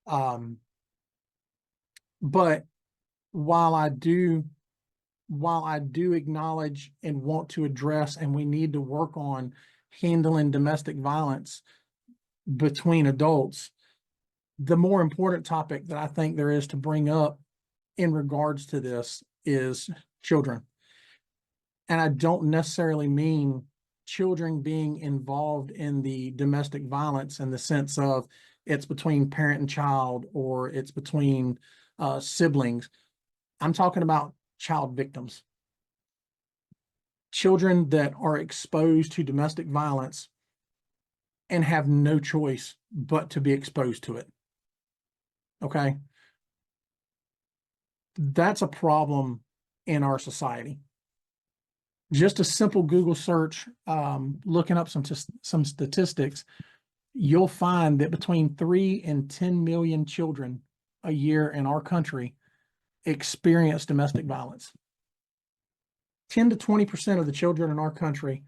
Um, but while I do, while I do acknowledge and want to address, and we need to work on handling domestic violence between adults, the more important topic that I think there is to bring up in regards to this is children. And I don't necessarily mean children being involved in the domestic violence in the sense of it's between parent and child or it's between siblings. I'm talking about child victims, children that are exposed to domestic violence and have no choice but to be exposed to it. Okay. That's a problem in our society. Just a simple Google search, looking up some statistics, you'll find that between 3 and 10 million children a year in our country experience domestic violence. 10 to 20% of the children in our country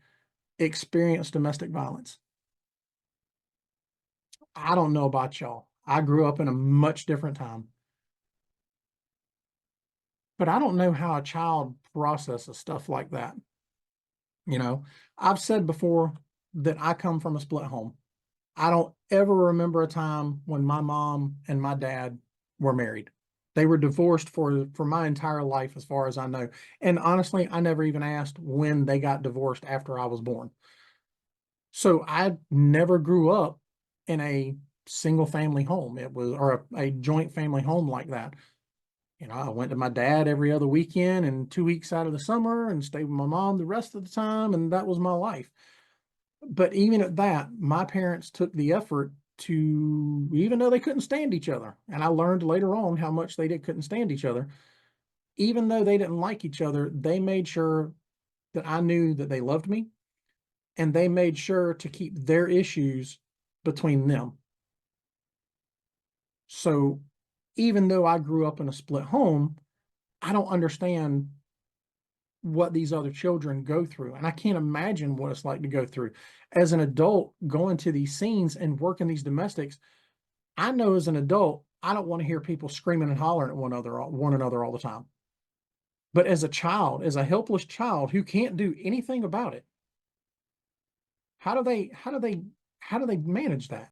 experience domestic violence. I don't know about y'all. I grew up in a much different time, but I don't know how a child processes stuff like that. You know, I've said before that I come from a split home. I don't ever remember a time when my mom and my dad were married. They were divorced for my entire life, as far as I know. And honestly, I never even asked when they got divorced after I was born. So I never grew up in a single family home. It was, or a joint family home like that. You know, I went to my dad every other weekend and 2 weeks out of the summer and stayed with my mom the rest of the time. And that was my life. But even at that, my parents took the effort to, even though they couldn't stand each other, and I learned later on how much couldn't stand each other, even though they didn't like each other, they made sure that I knew that they loved me, and they made sure to keep their issues between them. So even though I grew up in a split home, I don't understand what these other children go through. And I can't imagine what it's like to go through as an adult, going to these scenes and working these domestics. I know as an adult, I don't want to hear people screaming and hollering at one another all the time. But as a child, as a helpless child who can't do anything about it, how do they how do they how do they manage that?